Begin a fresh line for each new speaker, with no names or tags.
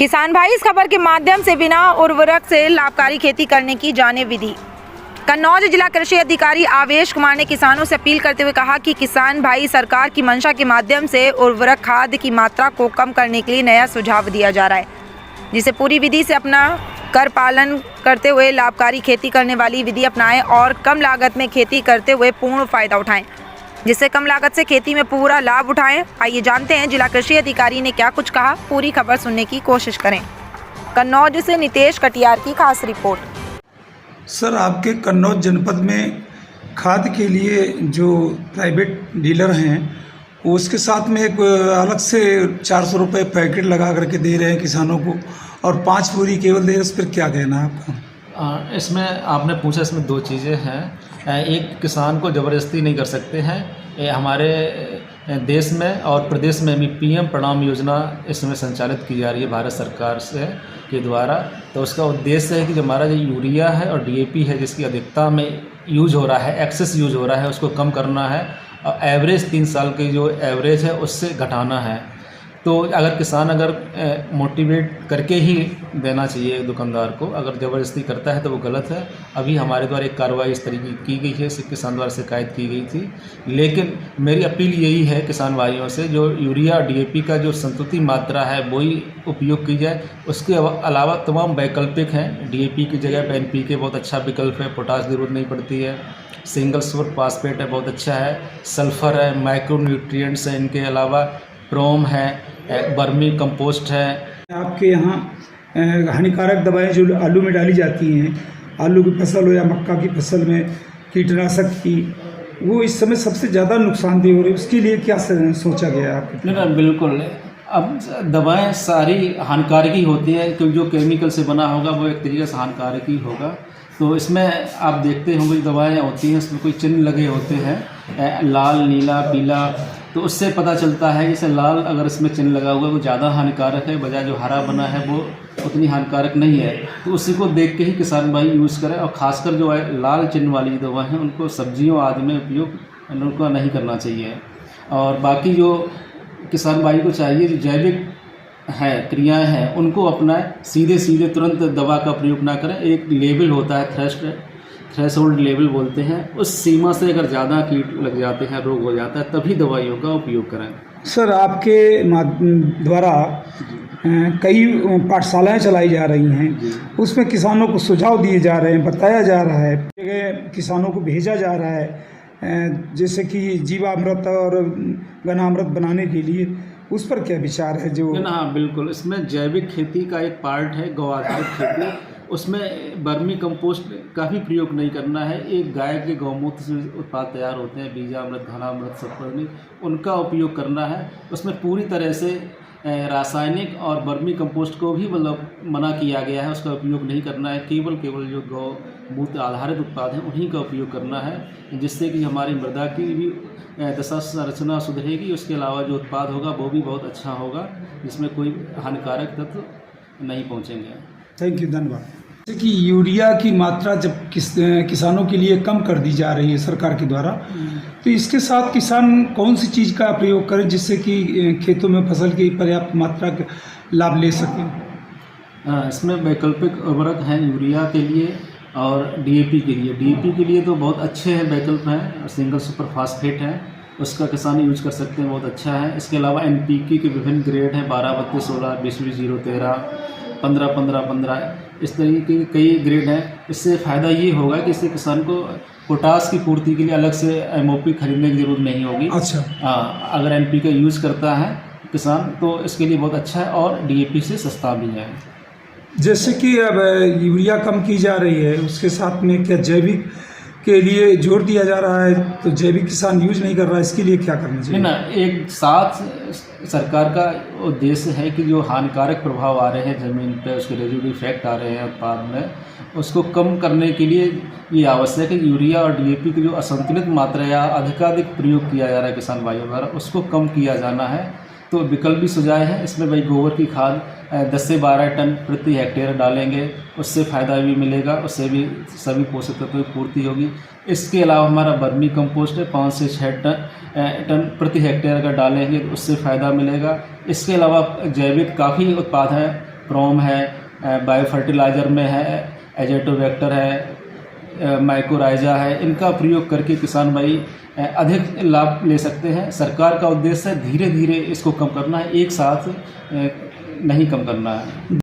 किसान भाई इस खबर के माध्यम से बिना उर्वरक से लाभकारी खेती करने की जाने विधि। कन्नौज जिला कृषि अधिकारी आवेश कुमार ने किसानों से अपील करते हुए कहा कि किसान भाई सरकार की मंशा के माध्यम से उर्वरक खाद की मात्रा को कम करने के लिए नया सुझाव दिया जा रहा है, जिसे पूरी विधि से अपना कर पालन करते हुए लाभकारी खेती करने वाली विधि अपनाएं और कम लागत में खेती करते हुए पूर्ण फायदा उठाएं, जिससे कम लागत से खेती में पूरा लाभ उठाएं। आइए जानते हैं जिला कृषि अधिकारी ने क्या कुछ कहा, पूरी खबर सुनने की कोशिश करें। कन्नौज से नितेश कटियार की खास रिपोर्ट।
सर, आपके कन्नौज जनपद में खाद के लिए जो प्राइवेट डीलर हैं वो उसके साथ में एक अलग से 400 रुपये पैकेट लगा करके दे रहे हैं किसानों को और 5 बोरी केवल दे रहे हैं। उस पर क्या कहना है आपका?
इसमें आपने पूछा, इसमें दो चीज़ें हैं। एक, किसान को ज़बरदस्ती नहीं कर सकते हैं। हमारे देश में और प्रदेश में भी पीएम प्रणाम योजना इसमें संचालित की जा रही है भारत सरकार के द्वारा। तो उसका उद्देश्य है कि जो हमारा जो यूरिया है और डीएपी है जिसकी अधिकता में यूज हो रहा है, एक्सेस यूज हो रहा है, उसको कम करना है और एवरेज 3 साल की जो एवरेज है उससे घटाना है। तो अगर किसान मोटिवेट करके ही देना चाहिए दुकानदार को, अगर ज़बरदस्ती करता है तो वो गलत है। अभी हमारे द्वारा एक कार्रवाई इस तरीके की गई है, किसान द्वारा शिकायत की गई थी। लेकिन मेरी अपील यही है किसान भाइयों से, जो यूरिया डीएपी का जो संतुलित मात्रा है वही उपयोग की जाए। उसके अलावा तमाम वैकल्पिक हैं। डीएपी की जगह पे एनपीके बहुत अच्छा विकल्प है, पोटाश की जरूरत नहीं पड़ती है, सिंगल सुपर फास्फेट है बहुत अच्छा है, सल्फ़र है, माइक्रो न्यूट्रिएंट्स है, इनके अलावा प्रोम है, बर्मी कंपोस्ट है।
आपके यहाँ हानिकारक दवाएं जो आलू में डाली जाती हैं, आलू की फसल हो या मक्का की फसल में कीटनाशक की, वो इस समय सबसे ज़्यादा नुकसानदेह हो रही है। उसके लिए क्या सोचा गया है आपने?
नहीं, बिल्कुल। अब दवाएं सारी हानिकारक ही होती हैं, क्योंकि जो केमिकल से बना होगा वो एक तरीके से हानिकारक ही होगा। तो इसमें आप देखते होंगे जो दवाएं होती हैं उसमें कोई चिन्ह लगे होते हैं, लाल, नीला, पीला। तो उससे पता चलता है जैसे लाल अगर इसमें चिन्ह लगा हुआ है वो ज़्यादा हानिकारक है, बजाय जो हरा बना है वो उतनी हानिकारक नहीं है। तो उसी को देख के ही किसान भाई यूज़ करें। और ख़ासकर जो लाल चिन्ह वाली दवा है उनको सब्जियों आदि में उपयोग उनका नहीं करना चाहिए। और बाकी जो किसान भाई को चाहिए जो जैविक है क्रियाएं हैं उनको अपनाएं, सीधे तुरंत दवा का प्रयोग ना करें। एक लेवल होता है, थ्रेशोल्ड लेवल बोलते हैं, उस सीमा से अगर ज़्यादा कीट लग जाते हैं, रोग हो जाता है, तभी दवाइयों का उपयोग करें। सर,
आपके द्वारा कई पाठशालाएं चलाई जा रही हैं, उसमें किसानों को सुझाव दिए जा रहे हैं, बताया जा रहा है, किसानों को भेजा जा रहा है जैसे कि जीवामृत और घनामृत बनाने के लिए, उस पर क्या विचार है? जो
हाँ, बिल्कुल। इसमें जैविक खेती का एक पार्ट है गौ आधारित खेती, उसमें बर्मी कंपोस्ट का भी प्रयोग नहीं करना है। एक गाय के गौमूत्र से उत्पाद तैयार होते हैं, बीजामृत, घनामृत, सतवर्णी, उनका उपयोग करना है। उसमें पूरी तरह से रासायनिक और बर्मी कंपोस्ट को भी मतलब मना किया गया है, उसका उपयोग नहीं करना है। केवल जो गौमूत्र आधारित उत्पाद हैं उन्हीं का उपयोग करना है, जिससे कि हमारी मृदा की भी दशा संरचना सुधरेगी। उसके अलावा जो उत्पाद होगा वो भी बहुत अच्छा होगा, जिसमें कोई हानिकारक तत्व नहीं पहुंचेंगे।
थैंक यू, धन्यवाद। जैसे कि यूरिया की मात्रा जब किसानों के लिए कम कर दी जा रही है सरकार के द्वारा, तो इसके साथ किसान कौन सी चीज़ का प्रयोग करें जिससे कि खेतों में फसल की पर्याप्त मात्रा का लाभ ले सकें?
इसमें वैकल्पिक उर्वरक हैं यूरिया के लिए और डीएपी के लिए। डीएपी के लिए तो बहुत अच्छे हैं वैकल्प हैं, सिंगल सुपर फास्फेट है, उसका किसान यूज कर सकते हैं, बहुत अच्छा है। इसके अलावा एनपीके के विभिन्न ग्रेड हैं, 12-32-16, 20-20-13, 15-15-15, इस तरीके के कई ग्रेड हैं। इससे फ़ायदा ये होगा कि इससे किसान को पोटास की पूर्ति के लिए अलग से एमओपी खरीदने की ज़रूरत नहीं होगी।
अच्छा।
अगर एनपीके यूज़ करता है किसान तो इसके लिए बहुत अच्छा है और डीएपी से सस्ता भी है।
जैसे कि अब यूरिया कम की जा रही है, उसके साथ में क्या जैविक के लिए जोर दिया जा रहा है? तो जैविक किसान यूज नहीं कर रहा है, इसके लिए क्या करना चाहिए?
ना, एक साथ सरकार का उद्देश्य है कि जो हानिकारक प्रभाव आ रहे हैं ज़मीन पे, उसके रेजिडुअल इफेक्ट आ रहे हैं उत्पाद में, उसको कम करने के लिए ये आवश्यक है कि यूरिया और डीएपी की जो असंतुलित मात्रा या अधिकाधिक प्रयोग किया जा रहा है किसान भाइयों द्वारा, उसको कम किया जाना है। तो विकल्प भी सुझाए हैं। इसमें भाई गोबर की खाद 10 से 12 टन प्रति हेक्टेयर डालेंगे, उससे फ़ायदा भी मिलेगा, उससे भी सभी पोषक तत्वों की पूर्ति होगी। इसके अलावा हमारा बर्मी कंपोस्ट है, 5 से 6 टन प्रति हेक्टेयर अगर डालेंगे तो उससे फ़ायदा मिलेगा। इसके अलावा जैविक काफ़ी उत्पाद हैं, प्रोम है, बायो फर्टिलाइज़र में है, एजेटोबैक्टर है, माइकोराइजा है, इनका प्रयोग करके किसान भाई अधिक लाभ ले सकते हैं। सरकार का उद्देश्य है धीरे धीरे इसको कम करना है, एक साथ नहीं कम करना है।